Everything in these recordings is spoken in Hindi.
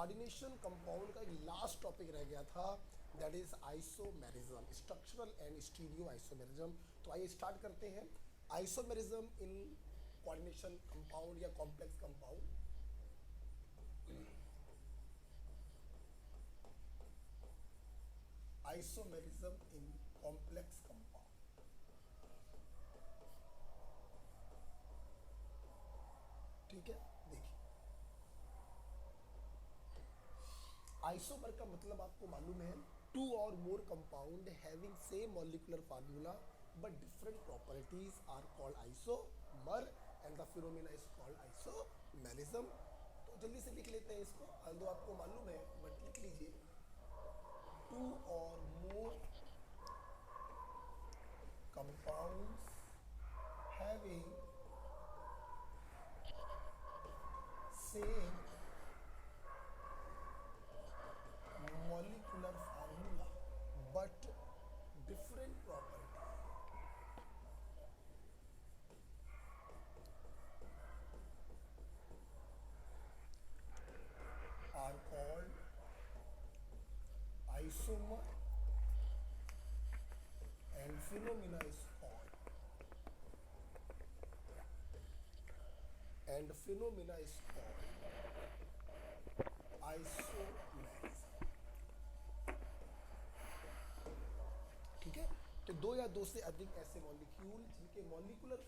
कोऑर्डिनेशन कंपाउंड का एक लास्ट टॉपिक रह गया था, that is isomerism, structural and stereo isomerism. तो आइए स्टार्ट करते हैं। आइसोमेरिज्म इन कोऑर्डिनेशन कंपाउंड या complex compound. Isomerism in complex compound. ठीक है, देखिए आइसोमर का मतलब आपको मालूम है, two or more compound having same molecular formula but different properties are called isomer and the phenomena is called isomerism. तो जल्दी से लिख लेते हैं इसको, although आपको मालूम है बट लिख लीजिए। Two or more compounds having same molecular formula but different property are called isomer and phenomena is called isomerism। ठीक है, तो दो या दो से अधिक ऐसे मॉलिक्यूल जिनके मॉलिक्यूलर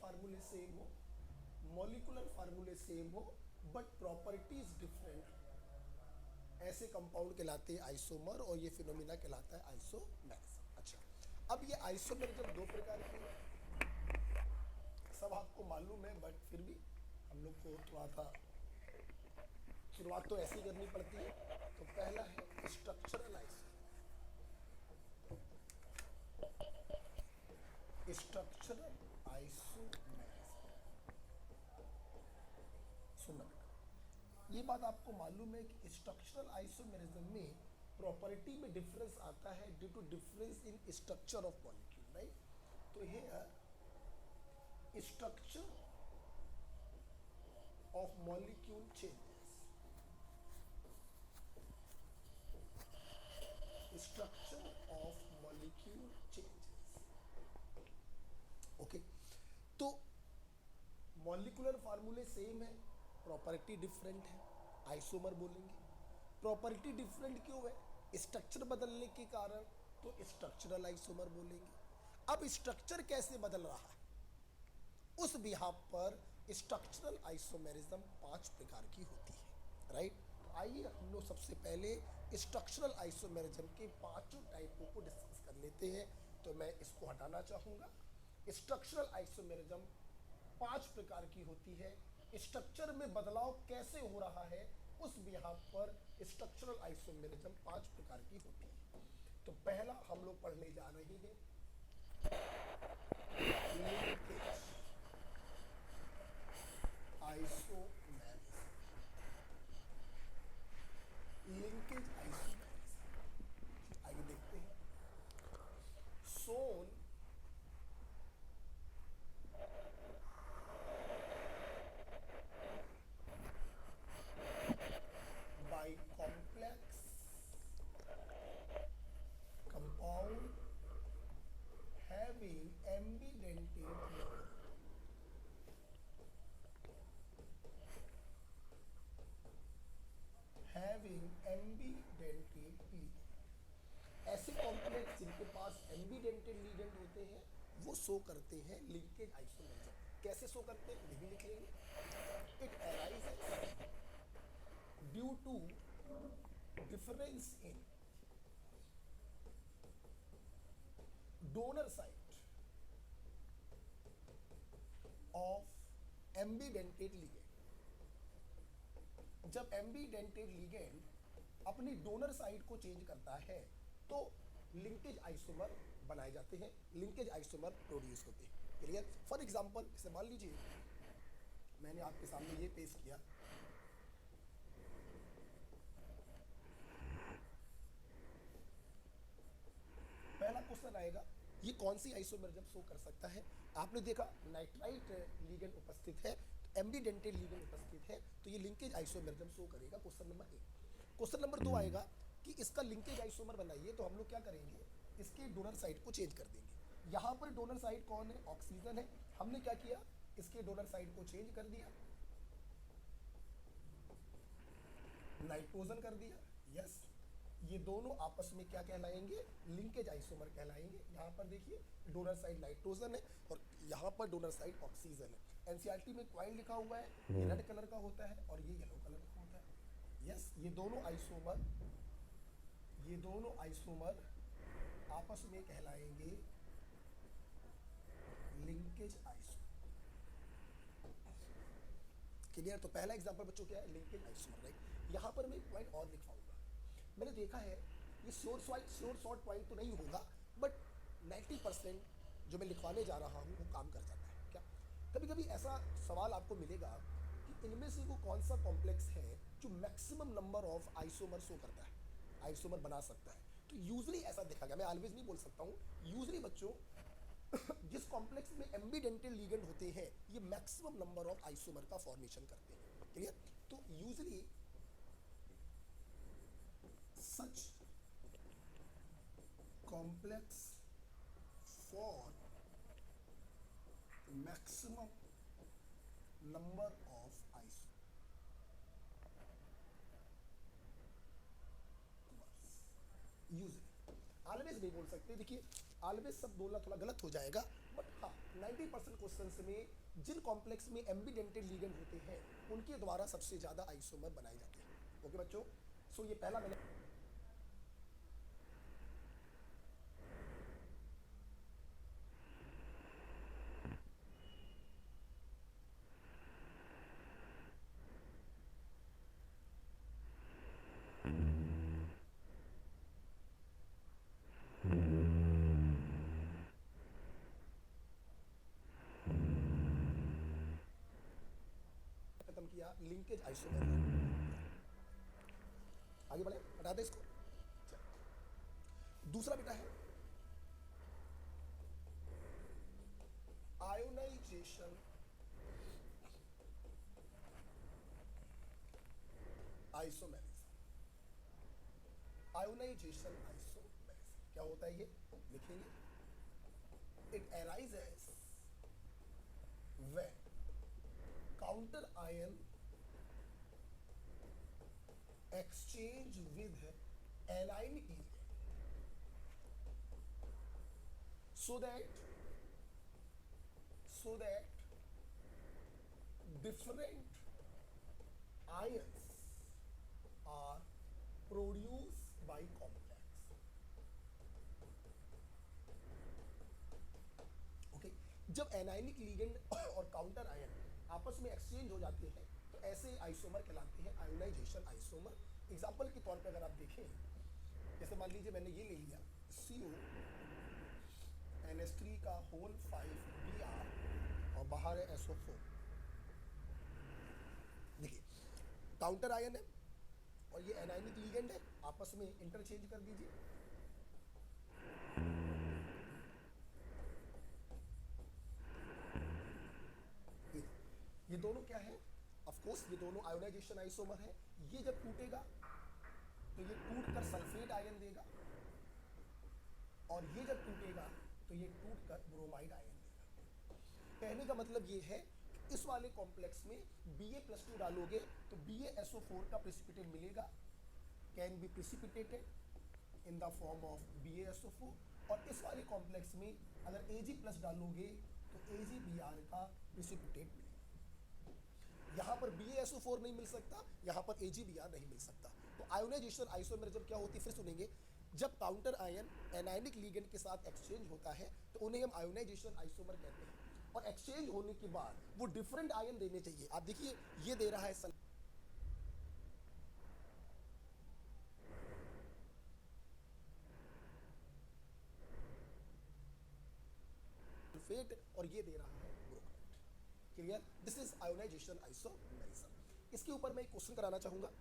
फार्मूले सेम हो बट प्रॉपर्टीज डिफरेंट, ऐसे कंपाउंड कहलाते हैं आइसोमर और ये फिनोमिना कहलाता है आइसोमेरिज्म। अच्छा, अब ये आइसोमेरिज्म दो प्रकार के हैं, सब आपको मालूम है बट फिर भी हम लोग को थोड़ा सा शुरुआत तो ऐसी करनी पड़ती है। तो पहला है स्ट्रक्चरल आइसोमेरिज्म। स्ट्रक्चरल आइसोमेरिज्म, सुनना बेटा, ये बात आपको मालूम है कि स्ट्रक्चरल आइसोमेरिज्म में प्रॉपर्टी में डिफरेंस आता है due to difference in structure of molecule, right. तो ये structure of molecule changes, structure of molecule changes. Okay, तो मॉलिक्यूलर फार्मूले सेम है, प्रॉपर्टी डिफरेंट है, आइसोमर बोलेंगे। प्रॉपर्टी डिफरेंट क्यों है? स्ट्रक्चर बदलने के कारण, तो स्ट्रक्चरल आइसोमर बोलेंगे। अब स्ट्रक्चर कैसे बदल रहा है, उस बिहाफ पर स्ट्रक्चरल आइसोमेरिज्म 5 प्रकार की होती है, राइट। तो आइए हम लोग सबसे पहले स्ट्रक्चरल आइसोमेरिज्म के 5 टाइपों को डिस्कस कर लेते हैं। तो मैं इसको हटाना चाहूँगा। स्ट्रक्चरल आइसोमेरिज्म 5 प्रकार की होती है। स्ट्रक्चर में बदलाव कैसे हो रहा है, उस बिहाफ पर स्ट्रक्चरल आइसोमेरिज्म 5 प्रकार की होती है। तो पहला हम लोग पढ़ने जा रहे हैं लिंकेज आइसोमेरिज्म। लिंकेज आइसोमेरिज्म, आइए देखते हैं। सोन by complex compound having ambidentate ligand, having ambidentate ligand। ऐसे कॉम्प्लेक्स जिनके पास एम्बीडेंटेड लीगेंड होते हैं वो शो करते हैं लिंकेज आइसोमेरिज्म। कैसे शो करते हैं ये भी लिख लेंगे। It arises due to difference in donor site of ambidentate ligand. जब एम्बीडेंटेड लीगेंड अपनी डोनर साइट को चेंज करता है तो लिंकेज आइसोमर बनाए जाते हैं, लिंकेज आइसोमर प्रोड्यूस होते हैं। क्लियर? फॉर एग्जांपल इसे मान लीजिए मैंने आपके सामने ये पेश किया, पहला क्वेश्चन आएगा ये कौन सी आइसोमेरिज्म शो कर सकता है। आपने देखा नाइट्राइट लीगेंड उपस्थित है, एम्बीडेंटेड लीगेंड उपस्थित है, तो ये लिंकेज आइसोमेरिज्म शो करेगा। Question number 1। क्वेश्चन नंबर 2 आएगा कि इसका लिंकेज आइसोमर बनाइए, तो हम लोग क्या करेंगे, इसके डोनर साइड को चेंज कर देंगे। यहाँ पर डोनर साइड कौन है, ऑक्सीजन है, हमने क्या किया, इसके डोनर साइड को चेंज कर दिया, नाइट्रोजन कर दिया। यस, ये दोनों आपस में क्या कहलाएंगे, लिंकेज आइसोमर कहलाएंगे। यहाँ पर देखिए डोनर साइड नाइट्रोजन है और यहाँ पर डोनर साइड ऑक्सीजन है। एनसीईआरटी में क्वाइन लिखा हुआ है, ये रेड कलर का होता है और ये येलो कलर का होता है। यस, ये दोनों आइसोमर आपस में कहलाएंगे लिंकेज आइसोमर। क्लियर? तो पहला एग्जांपल बच्चों क्या है, लिंकेज आइसोमर, राइट। यहाँ पर मैं एक पॉइंट और लिखवाऊंगा, मैंने देखा है ये श्योर शॉर्ट पॉइंट तो नहीं होगा, बट 90% जो मैं लिखवाने जा रहा हूँ वो काम कर जाता है। क्या कभी कभी ऐसा सवाल आपको मिलेगा कि इनमें से वो कौन सा कॉम्प्लेक्स है जो maximum number of isomer show करता है, आइसोमर बना सकता है। तो यूजली ऐसा देखा गया, मैं ऑलवेज नहीं बोल सकता हूँ, यूजली बच्चों जिस कॉम्प्लेक्स में एम्बीडेंटल लिगेंड होते हैं ये मैक्सिमम नंबर ऑफ आइसोमर का फॉर्मेशन करते हैं। क्लियर? तो usually such complex for maximum number of isomers। Usually, always नहीं बोल सकते, देखिए ऑलवेज सब बोलना थोड़ा गलत हो जाएगा, बट हाँ 90% क्वेश्चंस में जिन कॉम्प्लेक्स में एम्बीडेंटेड लिगेंड होते हैं उनके द्वारा सबसे ज़्यादा आइसोमर बनाए जाते हैं। ओके बच्चों, सो ये पहला मैंने खत्म किया, लिंकेज आइसोमर। आगे बढ़े, हटा दे इसको। दूसरा बेटा है आयोनाइजेशन आइसोमेरिज्म। आयोनाइजेशन आइसोमेरिज्म क्या होता है ये लिखेंगे, it arises when counter ion exchange with anionic ligand so that different ions are produced by complex। Okay, जब एनायनिक लिगेंड और काउंटर आयन आपस में एक्सचेंज हो जाते हैं तो ऐसे आइसोमर कहलाते हैं आयोनाइजेशन आइसोमर। एग्जाम्पल के तौर पे अगर आप देखें, जैसे मान लीजिए मैंने ये ले लिया CO NH3 का होल 5Br और बाहर है SO4। देखिए काउंटर आयन है और ये एनायनिक लिगेंड है, आपस में इंटरचेंज कर दीजिए। ये दोनों क्या है, ऑफ कोर्स ये दोनों आयोनाइजेशन आइसोमर है। ये जब टूटेगा तो ये टूटकर सल्फेट आयन देगा और ये जब टूटेगा तो ये टूटकर ब्रोमाइड आयन देगा। कहने का मतलब ये है कि इस वाले कॉम्प्लेक्स में Ba+2 डालोगे तो BaSO4 का प्रेसिपिटेट मिलेगा, can be precipitated in the form of BaSO4। और इस वाले कॉम्प्लेक्स में अगर Ag+ डालोगे तो AgBr का प्रेसिपिटेट मिलेगा। यहाँ पर BaSO4 नहीं मिल सकता, यहाँ पर AgBr नहीं मिल सकता। तो आयोनाइजेशन आइसोमर जब क्या होती है, फिर सुनेंगे, जब काउंटर आयन एनायनिक लिगेंड के साथ एक्सचेंज होता है तो उन्हें हम आयोनाइजेशन आइसोमर कहते हैं। और एक्सचेंज होने के बाद वो डिफरेंट आयन देने चाहिए। आप देखिए ये दे रहा है सल्फेट और ये दे रहा है bromide. Clear? This is ionization isomerism. इसके ऊपर मैं एक क्वेश्चन कराना चाहूंगा।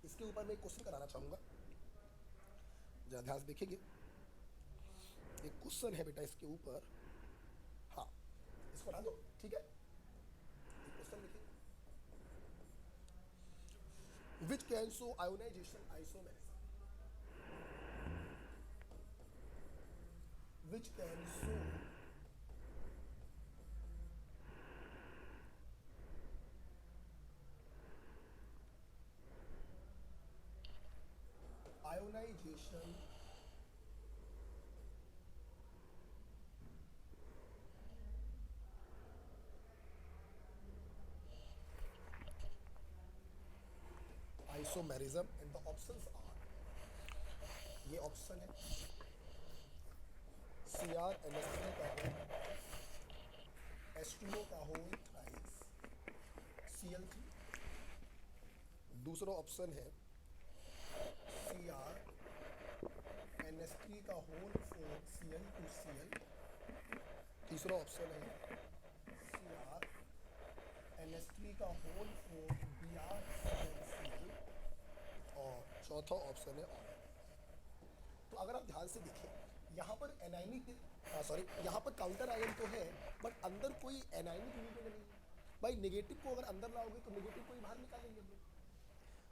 इसके ऊपर मैं एक क्वेश्चन कराना चाहूंगा, जरा ध्यान से देखेंगे। एक क्वेश्चन है बेटा इसके ऊपर, हाँ इसको हटा दो, ठीक है। एक क्वेश्चन लिखिए, which can show ionization isomerism, which can show ionization isomerism, and the options are, ये ऑप्शन है CrNH3 का होल H2O का होल थ्राइस Cl3, दूसरा ऑप्शन है CrNH3 का होल 4 Cl2Cl, तीसरा ऑप्शन है CrNH3 का होल 4 Br7Cl, और चौथा ऑप्शन है ऑन। तो अगर आप ध्यान से देखें यहाँ पर एनाइनिक यहाँ पर काउंटर आयन तो है बट अंदर कोई एनाइनिक लिगेंड नहीं है। भाई नेगेटिव को अगर अंदर लाओगे तो नेगेटिव को ही बाहर निकालेंगे हम लोग,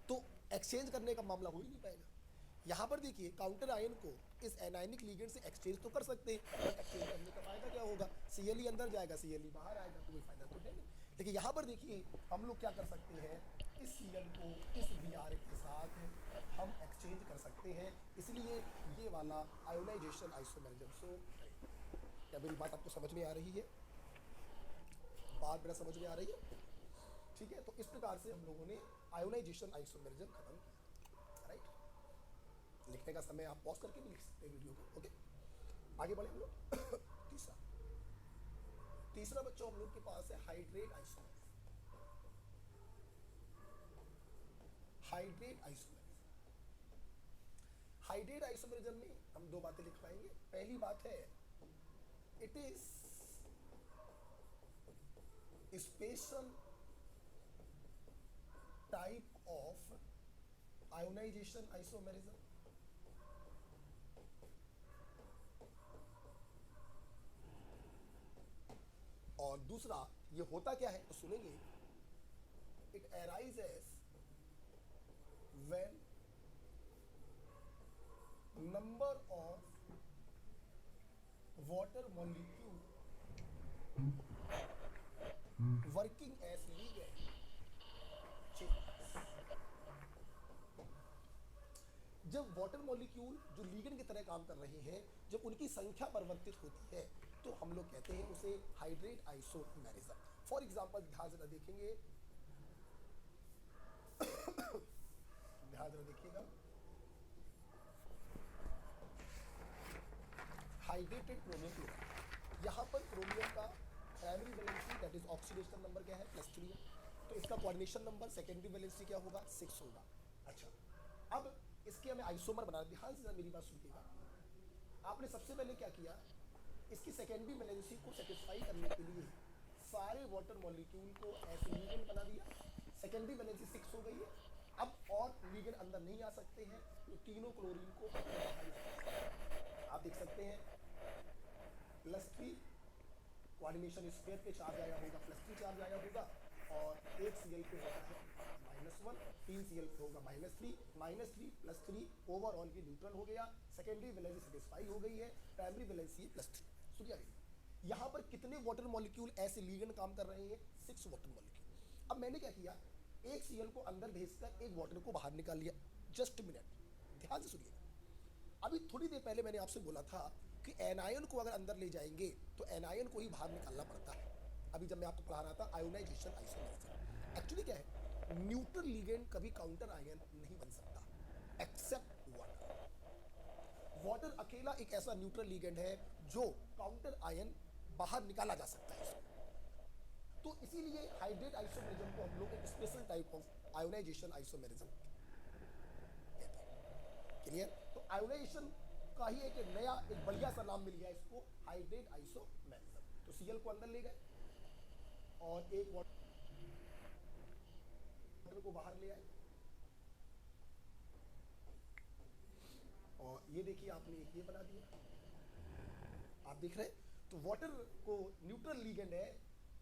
तो एक्सचेंज करने का मामला हो ही नहीं पाएगा। यहाँ पर देखिए काउंटर आयन को इस एनाइनिक लिगेंड से एक्सचेंज तो कर सकते हैं, बट एक्सचेंज करने का फायदा क्या होगा? Cl अंदर जाएगा, Cl बाहर आएगा, तो कोई फायदा तो है नहीं। लेकिन यहाँ पर देखिए हम लोग क्या कर सकते हैं, इस Cl को इस Br के साथ हम एक्सचेंज कर सकते हैं, इसलिए ये वाला आयोनाइजेशन आइसोमेरिज्म शो। क्या मेरी बात आपको समझ में आ रही है? बात मेरा समझ में आ रही है? ठीक है, तो इस प्रकार से हम लोगों ने आयोनाइजेशन आइसोमेरिज्म खत्म किया, राइट। लिखने का समय आप पॉज करके भी लिख सकते हैं वीडियो को, ओके। आगे बढ़े हम लोग तीसरा बच्चों हम लोग के पास है hydrate isomerism. Hydrate isomerism, hydrate isomerism में हम दो बातें लिख पाएंगे। पहली बात है it is special type of ionization isomerism, और दूसरा ये होता क्या है तो सुनेंगे, it arises when number of water molecule working as ligand changes। जब वाटर मॉलिक्यूल जो लीगेंड की तरह काम कर रहे हैं, जब उनकी संख्या परिवर्तित होती है तो हम लोग कहते हैं उसे हाइड्रेट आइसोमेरिज्म। फॉर एग्जांपल ध्यान से देखेंगे ध्यान से देखिएगा, हाइड्रेटेड क्रोमियम क्लोराइड, यहाँ पर क्रोमियम का primary valency that is oxidation number क्या है? +3 है, तो इसका कोऑर्डिनेशन नंबर सेकेंडरी वैलेंसी क्या होगा? 6 होगा। अच्छा, अब इसके हमें आइसोमर बनाना। ध्यान से मेरी बात सुनिएगा, आपने सबसे पहले क्या किया, इसकी सेकेंडरी वैलेंसी को सेटिस्फाई करने के लिए सारे वाटर मॉलिक्यूल को ऐसे लिगेंड बना दिया, सेकेंडरी वैलेंसी 6 हो गई है। अब और लिगेंड अंदर नहीं आ सकते हैं, तो तीनों क्लोरीन को आप देख सकते हैं +3 कोऑर्डिनेशन स्क्वायर पे चार्ज आया होगा, +3 चार्ज आया होगा, और एक Cl पे होता है -1, 3 Cl पे होगा -3, -3 +3 ओवरऑल ये न्यूट्रल हो गया, सेकेंडरी वैलेंसी सेटिस्फाई हो गई है, प्राइमरी वैलेंसी +3। सुनिए यहाँ पर कितने वाटर मॉलिक्यूल ऐसे लिगेंड काम कर रहे हैं? 6 वाटर मॉलिक्यूल। अब मैंने क्या किया, एक Cl को अंदर भेजकर एक वाटर को बाहर निकाल लिया। जस्ट मिनट, ध्यान से सुनिएगा, अभी थोड़ी देर पहले मैंने आपसे बोला था कि एनायन को अगर अंदर ले जाएंगे तो एनायन को ही बाहर निकालना पड़ता है। अभी जब मैं आपको पढ़ा रहा था आयोनाइजेशन आइसोमेरिज्म, एक्चुअली क्या है, न्यूट्रल लिगेंड कभी काउंटर आयन नहीं बन सकता एक्सेप्ट वाटर। वाटर अकेला एक ऐसा न्यूट्रल लिगेंड है जो काउंटर आयन बाहर निकाला जा सकता है इसको। तो इसीलिए हाइड्रेट आइसोमेरिज्म को हम लोग एक special type of ionization isomerism कहते हैं। क्लियर? तो आयोनाइजेशन का ही एक नया एक बढ़िया सा नाम मिल गया इसको, हाइड्रेट आइसोमेरिज्म। तो Cl को अंदर ले गए और एक वाटर को बाहर ले आए, और ये देखिए आपने ये बना दिया, आप देख रहे हैं। तो वाटर को न्यूट्रल लिगेंड है,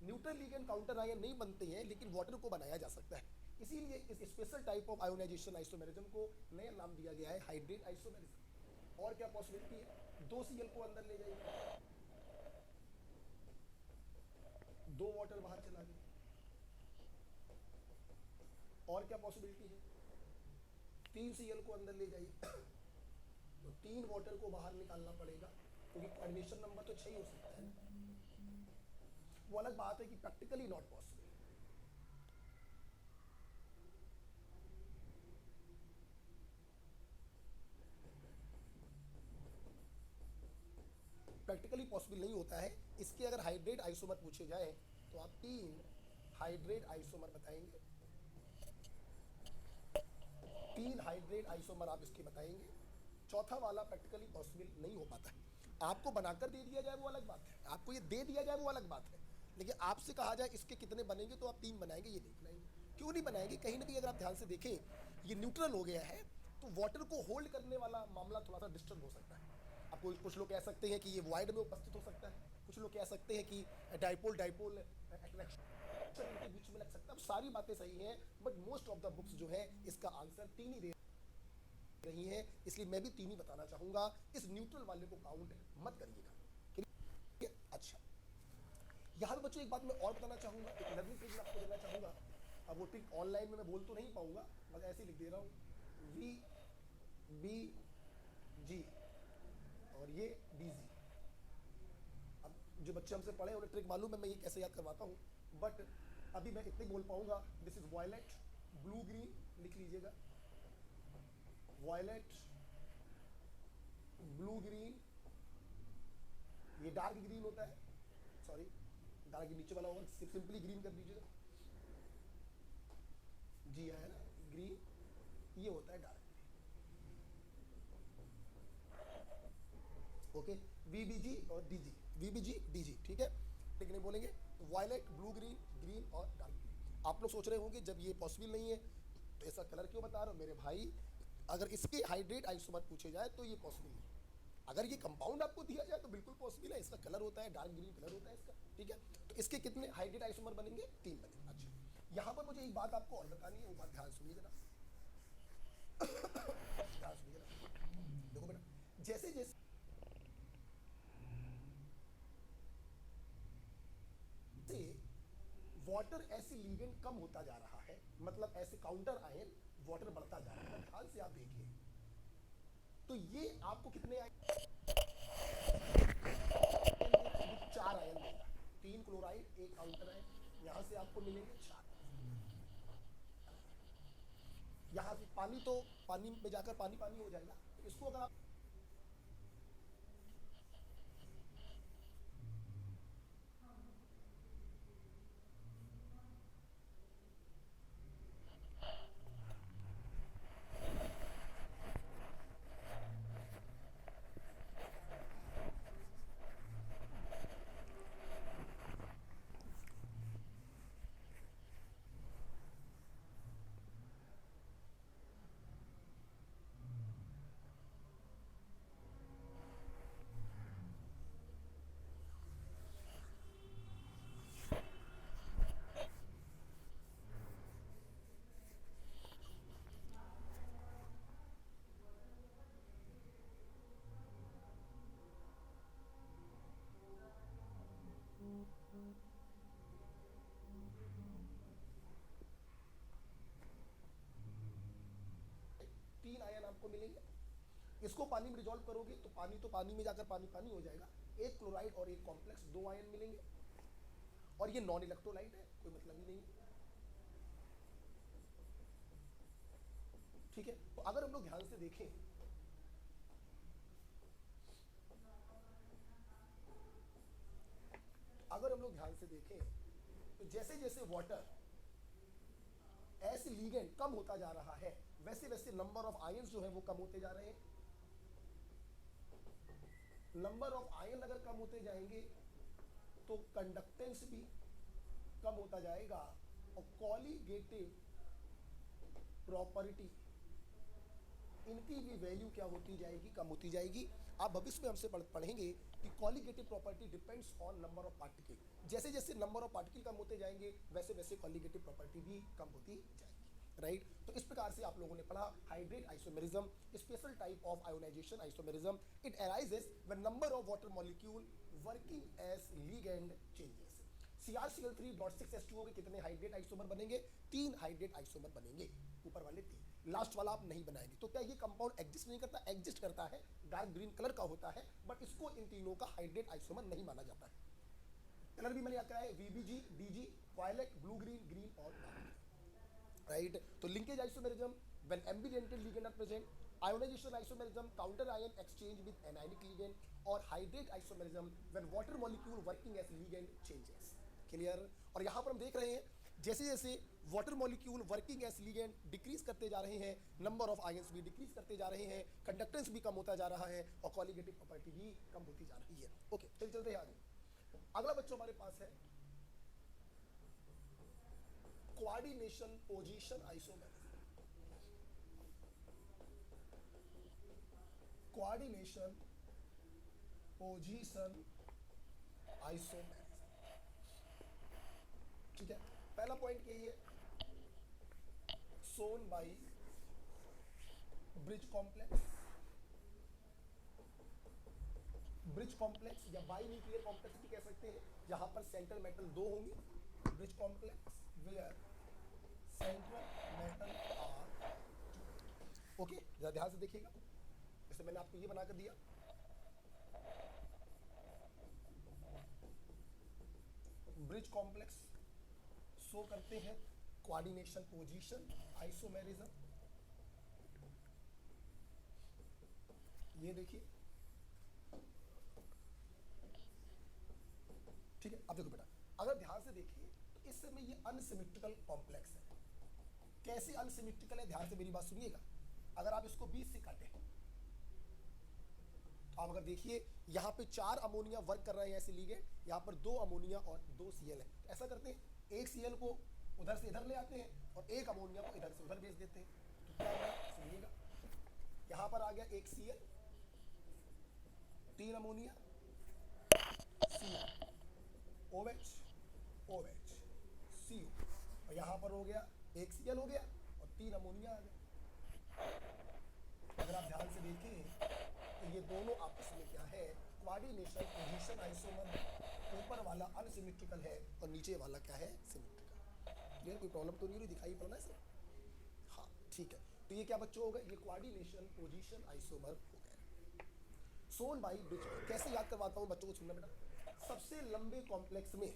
न्यूट्रल लिगेंड काउंटर आयन नहीं बनते हैं, लेकिन वाटर को बनाया जा सकता है। इसीलिए इस special type of ionization isomerism को नया नाम दिया गया है हाइड्रेट आइसोमेरिज्म। और क्या पॉसिबिलिटी है, 2 Cl को अंदर ले जाइए, 2 वाटर बाहर चला गया। और क्या पॉसिबिलिटी है, 3 Cl को अंदर ले जाइए, तो 3 वाटर को बाहर निकालना पड़ेगा, क्योंकि कॉर्डिनेशन नंबर तो 6 ही हो सकता है। वो अलग बात है कि practically not possible. Practically possible नहीं होता है। इसके अगर हाइड्रेट आइसोमर पूछे जाए तो आप 3 हाइड्रेट आइसोमर बताएंगे, 3 हाइड्रेट आइसोमर आप इसके बताएंगे। चौथा वाला प्रैक्टिकली पॉसिबल नहीं हो पाता है। आपको बनाकर दे दिया जाए वो अलग बात है, आपको ये दे दिया जाए वो अलग बात है, लेकिन आपसे कहा जाए इसके कितने बनेंगे तो आप 3 बनाएंगे, ये नहीं बनाएंगे। क्यों नहीं बनाएंगे, कहीं ना कहीं अगर आप ध्यान से देखें ये न्यूट्रल हो गया है, तो वाटर को होल्ड करने वाला मामला थोड़ा सा डिस्टर्ब हो सकता है। अब कुछ लोग कह सकते हैं कि ये वाइड में उपस्थित हो सकता है, कुछ लोग कह सकते हैं कि डाइपोल डाइपोल अट्रैक्शन इनके बीच में लग सकता है। अब सारी बातें सही हैं, but most of the books जो है इसका आंसर 3 ही दे रही है, इसलिए मैं भी 3 ही बताना चाहूंगा। इस न्यूट्रल वाले को काउंट मत करिएगा, ठीक है। अच्छा, यहाँ पे बच्चों एक बात मैं और बताना चाहूंगा, एक लर्निंग ट्रिक आपको देना चाहूंगा। अब वो ट्रिक ऑनलाइन में मैं बोल तो नहीं पाऊंगा, मगर ऐसे लिख दे रहा हूँ, VBG और ये DG। अब जो बच्चे हमसे पढ़े उन्हें ट्रिक मालूम है मैं ये कैसे याद करवाता हूँ, बट अभी मैं इतने बोल पाऊंगा। This is violet blue green, लिख लीजिएगा, वायलेट ब्लू ग्रीन, ये डार्क ग्रीन होता है, सॉरी डार्क नीचे वाला होगा, सिंपली ग्रीन कर दीजिएगा, जी है ना ग्रीन, ये होता है डार्क ग्रीन। ओके, VBG और DG, VBG DG, ठीक है, ठीक नहीं बोलेंगे। वायलेट ब्लू ग्रीन, ग्रीन और डार्क ग्रीन। आप लोग सोच रहे होंगे जब ये पॉसिबल नहीं है तो ऐसा कलर क्यों बता रहे हो मेरे भाई, अगर इसके हाइड्रेट आइसोमर पूछे जाए तो ये पॉसिबल है। अगर ये कंपाउंड आपको दिया जाए तो बिल्कुल पॉसिबल है, इसका कलर होता है डार्क ग्रीन कलर होता है इसका, ठीक है। तो इसके कितने हाइड्रेट आइसोमर बनेंगे, 3 बनेंगे। अच्छा, यहाँ पर मुझे एक बात आपको और बतानी है, वो बात ध्यान सुनिए जरा, ध्यान सुनिए जरा। देखो बेटा, जैसे जैसे वाटर ऐसे लीगेंड कम होता जा रहा है, मतलब ऐसे काउंटर आयन वाटर बढ़ता जा रहा है, ध्यान से आप देखिए, तो ये आपको कितने आयन, 4 आयन देगा, 3 क्लोराइड 1 काउंटर आयन, यहां से आपको मिलेंगे 4। यहाँ से पानी तो पानी में जाकर पानी पानी हो जाएगा, तो इसको अगर आप तीन आयन आपको मिलेंगे, इसको पानी में डिजोल्व करोगे तो पानी में जाकर पानी पानी हो जाएगा, 1 क्लोराइड और 1 कॉम्प्लेक्स, 2 आयन मिलेंगे, और ये नॉन इलेक्ट्रोलाइट है, कोई मतलब ही नहीं, ठीक है। तो अगर हम लोग ध्यान से देखें, अगर हम लोग ध्यान से देखें तो जैसे जैसे वाटर ऐसे लीगेंड कम होता जा रहा है, वैसे वैसे नंबर ऑफ आयंस जो है वो कम होते जा रहे हैं। नंबर ऑफ आयन अगर कम होते जाएंगे तो कंडक्टेंस भी कम होता जाएगा, और कॉलीगेटिव प्रॉपर्टी इनकी भी वैल्यू क्या होती जाएगी, कम होती जाएगी। आप भविष्य में हमसे पढ़ेंगे कि colligative property depends on number of particle, जैसे जैसे नंबर ऑफ पार्टिकल कम होते जाएंगे वैसे वैसे कॉलीगेटिव प्रॉपर्टी भी कम होती जाएगी। राइट। तो इस प्रकार से आप लोगों ने पढ़ा hydrate isomerism, special type of ionization isomerism. It arises when number of water molecule working as ligand changes. CrCl3.6H2O के कितने हाइड्रेट आइसोमर बनेंगे? 3 हाइड्रेट आइसोमर बनेंगे, ऊपर वाले 3, लास्ट वाला आप नहीं बनाएंगे। तो क्या ये कंपाउंड एग्जिस्ट नहीं करता? एग्जिस्ट करता है, डार्क ग्रीन कलर का होता है, बट इसको इन तीनों का हाइड्रेट आइसोमर नहीं माना जाता है। कलर भी मैंने याद कराया, VBG, DG, violet, blue green, green और राइट। तो linkage isomerism when ambidentate ligand are present, ionization isomerism counter ion exchange with anionic ligand, और hydrate isomerism when water molecule working as ligand changes. Clear. और यहाँ पर हम देख रहे हैं जैसे जैसे water molecule working as ligand decrease करते जा रहे हैं, नंबर ऑफ आयंस भी डिक्रीज करते जा रहे हैं, कंडक्टेंस भी कम होता जा रहा है, और कॉलिगेटिव प्रॉपर्टी भी कम होती जा रही है। ओके, फिर चलते हैं आगे। अगला बच्चों हमारे पास है coordination position isomerism. Coordination position isomerism, ठीक है। पहला पॉइंट यही है, shown by bridge complex, bridge complex या बाई न्यूक्लियर कॉम्प्लेक्स भी कह सकते हैं, जहां पर सेंट्रल मेटल 2 होंगे। Bridge complex where central metal are 2। Okay, जरा ध्यान से देखिएगा, जैसे मैंने आपको ये बनाकर दिया, ब्रिज कॉम्प्लेक्स शो करते हैं कोऑर्डिनेशन पोजीशन आइसोमेरिज्म। ये देखिए, ठीक है। अब देखो बेटा, अगर ध्यान से देखिए तो इस समय ये अनसिमेट्रिकल कॉम्प्लेक्स है। कैसे अनसिमेट्रिकल है, ध्यान से मेरी बात सुनिएगा। अगर आप इसको 20 से काटें, तो आप अगर देखिए यहाँ पे 4 अमोनिया वर्क कर रहे हैं ऐसे लिगेंड, यहाँ पर 2 अमोनिया और 2 Cl है। तो ऐसा करते हैं, एक Cl को उधर से इधर ले आते हैं और एक अमोनिया को इधर से उधर भेज देते हैं। तो क्या होगा सुनिएगा, यहाँ पर आ गया एक Cl, 3 ammonia, Cl, OH, OH, CO, और यहाँ पर हो गया एक Cl हो गया और 3 अमोनिया आ गया। अगर आप ध्यान से देखें तो ये दोनों आपस में क्या है, कोऑर्डिनेशन पोजीशन आइसोमर है। ऊपर वाला अनसिमेट्रिकल है और नीचे वाला क्या है, सिमेट्रिकल। क्लियर, कोई प्रॉब्लम तो नहीं हो रही, दिखाई पड़ रहा है सर? हाँ ठीक है। तो ये क्या बच्चों हो गए, ये कोऑर्डिनेशन पोजीशन आइसोमर हो गए। सोन बाई ब्रिज, कैसे याद करवाता हूँ बच्चों को, सुनना बेटा। सबसे लंबे कॉम्प्लेक्स में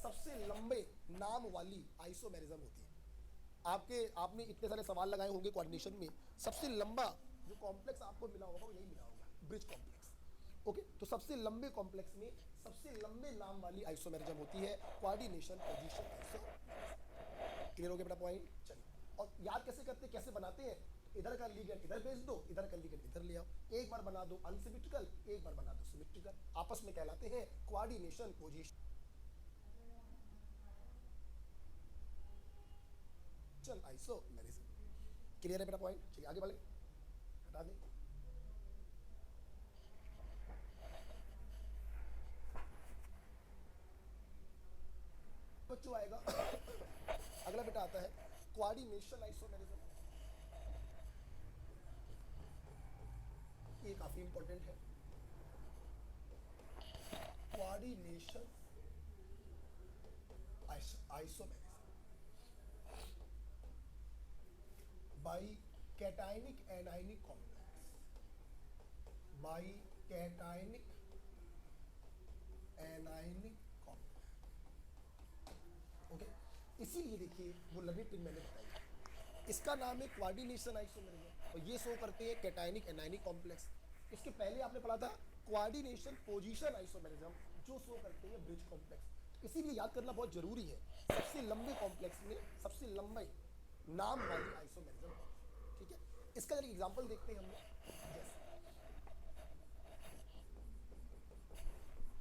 सबसे लंबे नाम वाली आइसोमेरिज्म होती है। आपने इतने सारे सवाल लगाए होंगे कोऑर्डिनेशन में, सबसे लंबा जो कॉम्प्लेक्स आपको मिला होगा वो यही मिला होगा, ब्रिज कॉम्प्लेक्स। ओके, तो सबसे लंबे कॉम्प्लेक्स में सबसे लंबे नाम वाली आइसोमेरिज्म होती है कोऑर्डिनेशन पोजीशन आइसोमेरिज्म। क्लियर हो गया बेटा पॉइंट? चलिए, और याद कैसे करते, कैसे बनाते हैं, इधर का लिगेंड इधर भेज दो, इधर का लिगेंड इधर ले आओ। एक बार बना दो अनसिमेट्रिकल, एक बार बना दो सिमेट्रिकल, आपस में कहलाते हैं कोऑर्डिनेशन पोजीशन आइसोमेरिज्म। क्लियर है बेटा पॉइंट? चलिए आगे बढ़े, हटा दें। बच्चों आएगा अगला बेटा आता है कोऑर्डिनेशन आइसोमेरिज्म। ये काफी इंपॉर्टेंट है, coordination isomerism by cationic anionic complex, by cationic anionic complex. Okay, इसीलिए देखिए वो लर्निंग टिप मैंने बताई, इसका नाम है कोऑर्डिनेशन आइसोमेरिज्म, और ये शो करते हैं कैटायनिक एनायनिक कॉम्प्लेक्स। इसके पहले आपने पढ़ा था कोऑर्डिनेशन पोजीशन आइसोमेरिज्म, जो शो करते हैं ब्रिज कॉम्प्लेक्स। इसीलिए याद करना बहुत जरूरी है, सबसे लंबे कॉम्प्लेक्स में सबसे लंबे नाम वाली आइसोमेरिज्म। ठीक है, इसका एक एग्जांपल देखते हैं हम लोग, जैसे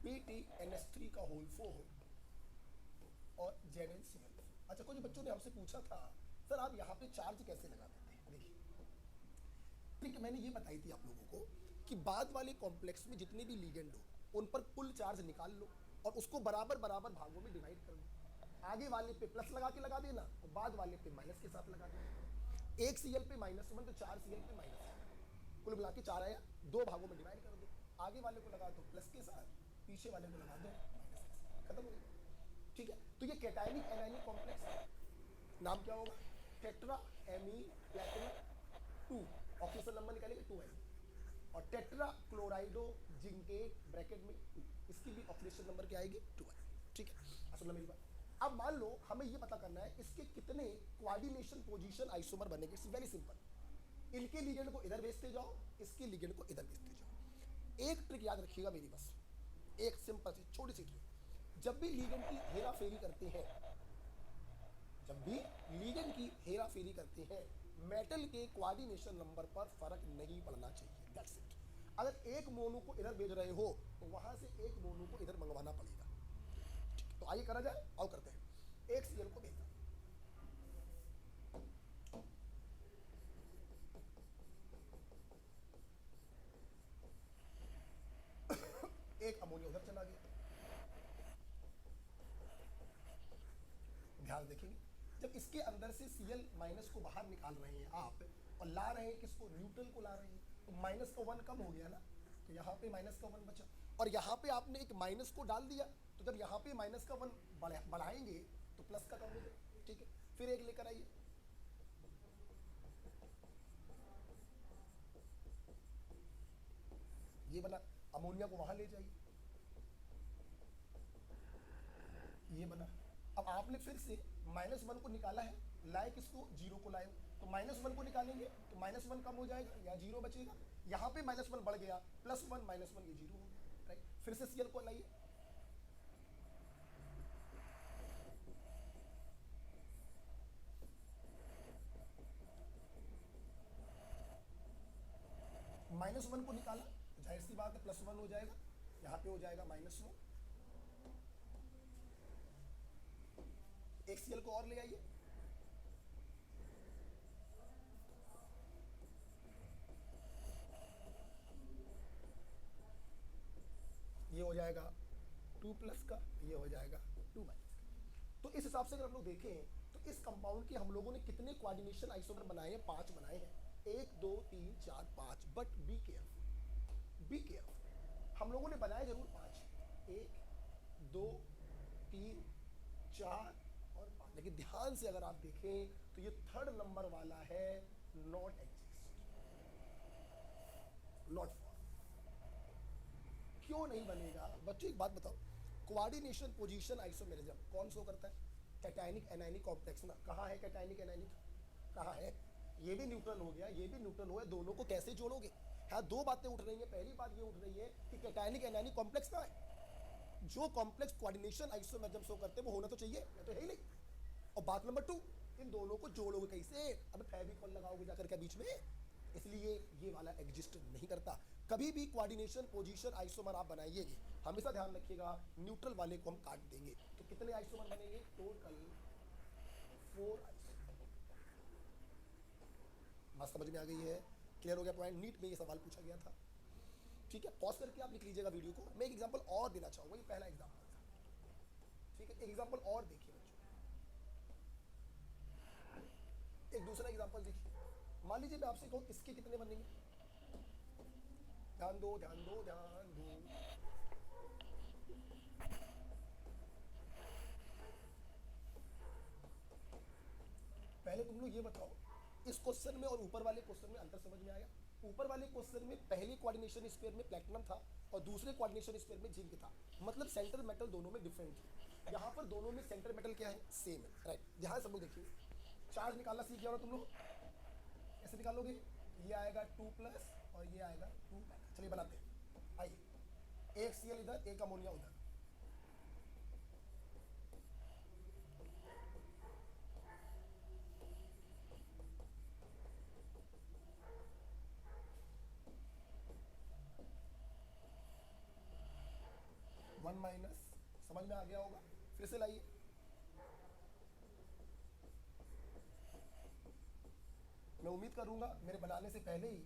PTNS3 का होल 4 और ZnCl। अच्छा, कुछ बच्चों ने हमसे पूछा था सर आप यहाँ पे चार्ज कैसे लगा देते हैं। देखिए ठीक है, मैंने ये बताई थी आप लोगों को कि बाद वाले कॉम्प्लेक्स में जितने भी लिगेंड हो उन पर कुल चार्ज निकाल लो और उसको बराबर बराबर भागों में डिवाइड कर दो। आगे वाले पे प्लस लगा के लगा देना और बाद वाले पे माइनस के साथ लगा देना। एक सीएल पे -1 तो 4 सीएल पे -1, कुल मिला के 4 आया, 2 भागों में डिवाइड कर दो, आगे वाले को लगा दो प्लस के साथ, पीछे वाले को लगा दो माइनस के साथ, खत्म हो गया। ठीक है, तो ये कैटायनिक एनायनिक कॉम्प्लेक्स है, नाम क्या होगा, tetra amine platinum 2, oxygen number निकालेंगे 2 है, और टेट्रा क्लोराइडो जिंकेट ब्रैकेट में 2, इसकी भी ऑक्सीडेशन नंबर क्या आएगी 2 आएगी। ठीक है, असल में मेरी बात, अब मान लो हमें ये पता करना है इसके कितने कोऑर्डिनेशन पोजीशन आइसोमर बनेंगे। इट्स वेरी सिंपल, इनके लिगेंड को इधर भेजते जाओ, इसके लिगेंड को इधर भेजते जाओ। एक ट्रिक याद रखिएगा मेरी, बस एक सिंपल सी छोटी सी ट्रिक, जब भी लिगेंड की हेरा फेरी करते हैं, जब भी लिगेंड की हेरा फेरी करते हैं, मेटल के कोऑर्डिनेशन नंबर पर फर्क नहीं पड़ना चाहिए, दैट्स इट। अगर एक मोनो को इधर भेज रहे हो तो वहां से एक मोनो को इधर मंगवाना पड़ेगा। ठीक है, तो आइए करा जाए, आओ करते हैं। एक सीएल को भेजना, एक अमोनिया उधर चला गया। ध्यान देखेंगे, जब इसके अंदर से सीएल माइनस को बाहर निकाल रहे हैं आप और ला रहे हैं किसको, न्यूट्रल को ला रहे हैं, तो माइनस का 1 कम हो गया ना, तो यहाँ पे माइनस का 1 बचा, और यहाँ पे आपने एक माइनस को डाल दिया, तो जब यहाँ पे माइनस का 1 बढ़ाएंगे तो प्लस का कम हो जाए। ठीक है, फिर एक लेकर आइए, ये बना, अमोनिया को वहां ले जाइए, ये बना। अब आपने फिर से -1 को निकाला है, लाए किसको, 0 को लाए, तो -1 को निकालेंगे तो -1 कम हो जाएगा या 0 बचेगा, यहाँ पे -1 बढ़ गया, +1 -1 ये 0 हो गया, राइट। फिर से सीएल को लाइए, -1 को निकाला तो जाहिर सी बात है +1 हो जाएगा, यहाँ पे हो जाएगा -1, एक सीएल को और ले आइए, ये हो जाएगा 2 प्लस का, ये हो जाएगा 2 माइनस का। तो इस हिसाब से अगर हम लोग देखें तो इस कंपाउंड के हम लोगों ने कितने कोऑर्डिनेशन आइसोमर बनाए हैं, 5 बनाए हैं, 1 2 3 4 5, but be careful, be careful, हम लोगों ने बनाए जरूर 5, 1 2 3 4 और 5, लेकिन ध्यान से अगर आप देखें तो ये 3rd नंबर वाला है नॉट एग्जिस्ट, नॉट फॉर। क्यों नहीं बनेगा बच्चों, एक बात बताओ, कोऑर्डिनेशन पोजीशन आइसोमेरिज्म कौन शो करता है, कैटायनिक एनायनिक कॉम्प्लेक्स ना, कहाँ है कैटायनिक एनायनिक, कहाँ है, ये भी न्यूट्रल हो गया, ये भी न्यूट्रल हो गया, दोनों को कैसे जोड़ोगे। हाँ, 2 बातें उठ रही हैं, पहली बात ये उठ रही है कि कैटायनिक एनायनिक कॉम्प्लेक्स कहाँ है, जो कॉम्प्लेक्स कोऑर्डिनेशन आइसोमेरिज्म शो करते हैं वो होना तो चाहिए, या तो है ही नहीं। और बात नंबर 2, इन दोनों को जोड़ोगे कैसे, अब फेविकॉल लगाओगे जाकर के बीच में, इसलिए ये वाला एग्जिस्ट नहीं करता। कभी भी कोऑर्डिनेशन पोजीशन आइसोमर आप बनाइएगे, हमेशा ध्यान रखिएगा न्यूट्रल वाले को हम काट देंगे, तो कितने आइसोमर बनेंगे, टोटल 4 आइसोमर। बात समझ में आ गई है, क्लियर हो गया पॉइंट, नीट में ये सवाल पूछा गया था। ठीक है, पॉज करके आप लिख लीजिएगा वीडियो को, मैं एक एग्जांपल और देना चाहूंगा, ये पहला एग्जांपल था। ठीक है, एक एग्जांपल और देखिए बच्चों, एक दूसरा एग्जांपल देखिए, मान लीजिए मैं आपसे कहूँ इसके कितने बनेंगे, ध्यान दो ध्यान दो ध्यान दो, पहले तुम लोग ये बताओ, इस क्वेश्चन में और ऊपर वाले क्वेश्चन में अंतर समझ में आया। ऊपर वाले क्वेश्चन में पहले कोऑर्डिनेशन स्फीयर में प्लैटिनम था और दूसरे कोऑर्डिनेशन स्फीयर में जिंक था, मतलब सेंटर मेटल दोनों में डिफरेंट थी। यहाँ पर दोनों में सेंटर मेटल क्या है, सेम है, राइट। ध्यान सब लोग देखिए, चार्ज निकालना सीख गया हो तुम लोग, कैसे निकालोगे, ये आएगा 2 प्लस और ये आएगा 2 माइनस। चलिए बनाते हैं, आइए, एक सीएल इधर, एक अमोनिया उधर, वन माइनस, समझ में आ गया होगा, फिर से लाइए, मैं उम्मीद करूंगा मेरे बनाने से पहले ही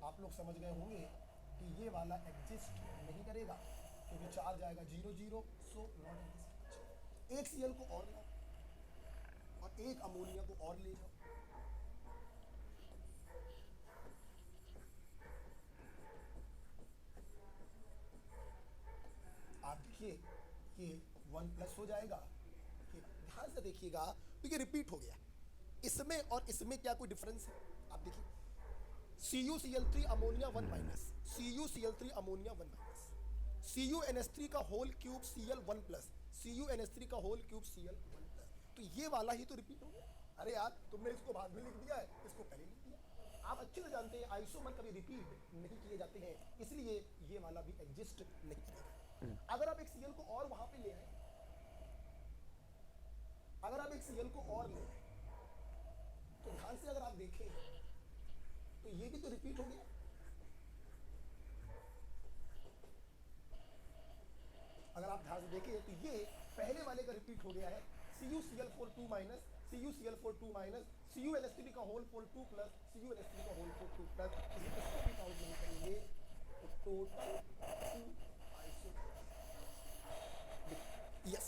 आप लोग समझ गए होंगे कि ये वाला एग्जिस्ट नहीं करेगा, क्योंकि चार्ज आएगा 0 0, सो नॉट एग्जिस्ट। एक सीएल को और लाओ, और एक अमोनिया को और ले जाओ, आप देखिए ये 1+ हो जाएगा। ये ध्यान से देखिएगा तो ये रिपीट हो गया। इसमें और इसमें क्या कोई डिफरेंस है? आप देखिए CuCl3 ammonia 1-, CuCl3 ammonia 1-, CuNH3 का होल क्यूब Cl1+, CuNH3 का होल क्यूब Cl1+, तो ये वाला ही तो रिपीट हो गया। अरे यार तुमने इसको बाद में लिख दिया है, इसको पहले लिख दिया। आप अच्छे से जानते हैं आइसोमर कभी रिपीट नहीं किए जाते हैं, इसलिए ये वाला भी एग्जिस्ट नहीं करेगा। अगर आप एक Cl को और वहां पे ले आए, अगर आप एक Cl को और ले आए तो ध्यान से अगर आप देखें तो ये भी तो रिपीट हो गया। अगर आप ध्यान से देखें तो ये पहले वाले का रिपीट हो गया है, CuCl4 2-, CuCl4 2-, CuNH3 का होल 4 2+, CuNH3 का होल 4 2+, इसको भी काउंट नहीं करेंगे तो टोटल 2 आइसोमर। यस,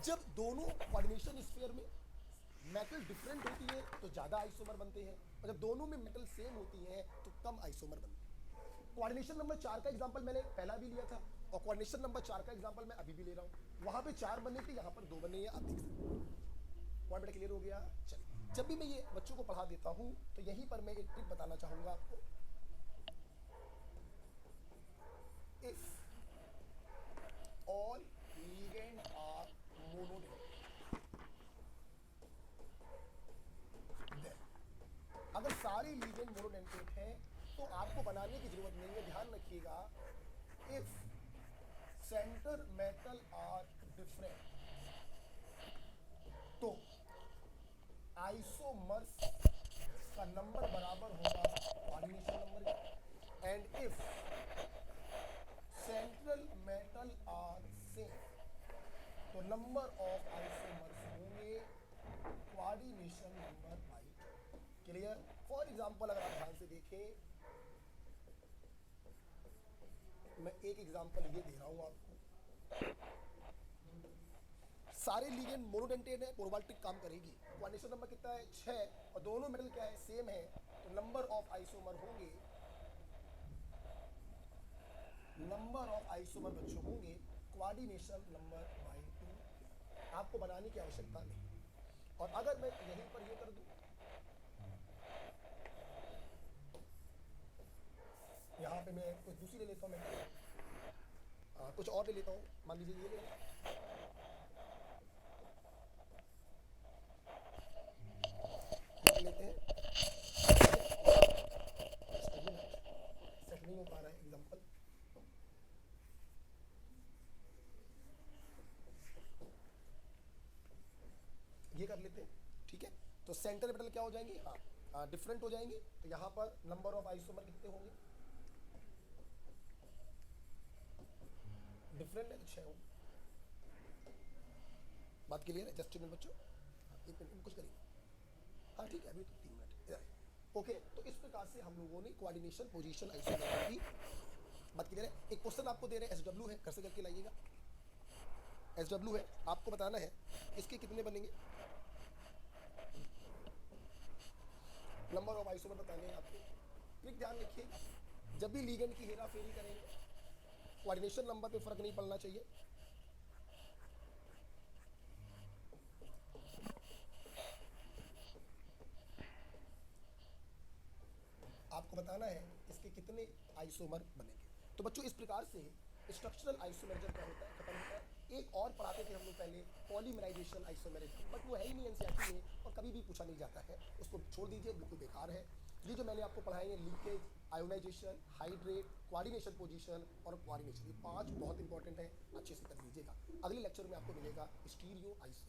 जब दोनों कोऑर्डिनेशन स्फीयर में मेटल डिफरेंट होती है तो ज़्यादा आइसोमर बनते हैं, और जब दोनों में मेटल सेम होती हैं तो कम आइसोमर बनते हैं। कोऑर्डिनेशन नंबर 4 का एग्जांपल मैंने पहला भी लिया था, और कोऑर्डिनेशन नंबर 4 का एग्जांपल मैं अभी भी ले रहा हूँ। वहाँ पे 4 बने थे, यहाँ पर 2 बने हैं, आप देख सकते हैं। पॉइंट बेटा क्लियर हो गया? चलिए, जब भी मैं ये बच्चों को पढ़ा देता हूँ तो यहीं पर मैं एक ट्रिक बताना चाहूँगा आपको। If all ligand are monodentate, अगर सारे लिगेंड मोनोडेंटेट हैं तो आपको बनाने की जरूरत नहीं है। ध्यान रखिएगा, if center metal are different तो आइसोमर्स का नंबर बराबर होगा कोऑर्डिनेशन नंबर के, and if central metal are same तो नंबर ऑफ आइसोमर्स होंगे coordination number by. Clear? For example अगर आप ध्यान से देखें, मैं एक एग्जांपल ये दे रहा हूं आपको। सारे लिगेंड मोनोडेंटेट है, प्रोबाल्टिक काम करेगी। कोऑर्डिनेशन नंबर कितना है? 6, और दोनों मेटल क्या है? सेम है, तो नंबर ऑफ आइसोमर होंगे, नंबर ऑफ आइसोमर बच्चों होंगे कोऑर्डिनेशन नंबर बाई 2। आपको बनाने की आवश्यकता नहीं। और अगर मैं यहीं पर ये कर दूं, यहाँ पे मैं कुछ दूसरी ले लेता हूँ, मैं कुछ और ले लेता हूँ, मान लीजिए ये ले लेता लेते हैं। सेट नहीं हो पा रहा है एग्जांपल, ये कर लेते हैं, ठीक है। तो सेंटर मेटल क्या हो जाएंगे? डिफरेंट हो जाएंगे, तो यहाँ पर नंबर ऑफ आइसोमर कितने होंगे? डिफरेंट है तो 6 होंगे। बात क्लियर है? जस्ट मिनट बच्चों, एक मिनट कुछ करिए। हाँ ठीक है, अभी तो 3 मिनट इधर। ओके, तो इस प्रकार से हम लोगों ने कोऑर्डिनेशन, पोजीशन, आइसोमर की बात क्लियर है। एक क्वेश्चन आपको दे रहे हैं, SW है, घर से करके लाइएगा। SW है, आपको बताना है इसके कितने बनेंगे, नंबर ऑफ आइसोमर बताने हैं आपको। ट्रिक ध्यान रखिए, जब भी लीगेंड की हेरा फेरी करेंगे कोऑर्डिनेशन नंबर पे फर्क नहीं पड़ना चाहिए। आपको बताना है इसके कितने आइसोमर बनेंगे। तो बच्चों इस प्रकार से स्ट्रक्चरल आइसोमेरिज्म क्या होता है, खत्म होता है। एक और पढ़ाते थे हम लोग पहले, पॉलीमराइजेशन आइसोमेरिज्म, बट वो है ही नहीं एनसीईआरटी में और कभी भी पूछा नहीं जाता है, उसको छोड़ दीजिए, बिल्कुल बेकार है। ये जो मैंने आपको पढ़ाए हैं, linkage, ionization, hydrate, coordination position और कोऑर्डिनेशन, ये 5 बहुत इंपॉर्टेंट है, अच्छे से कर लीजिएगा। अगले लेक्चर में आपको मिलेगा स्टीरियो आइसो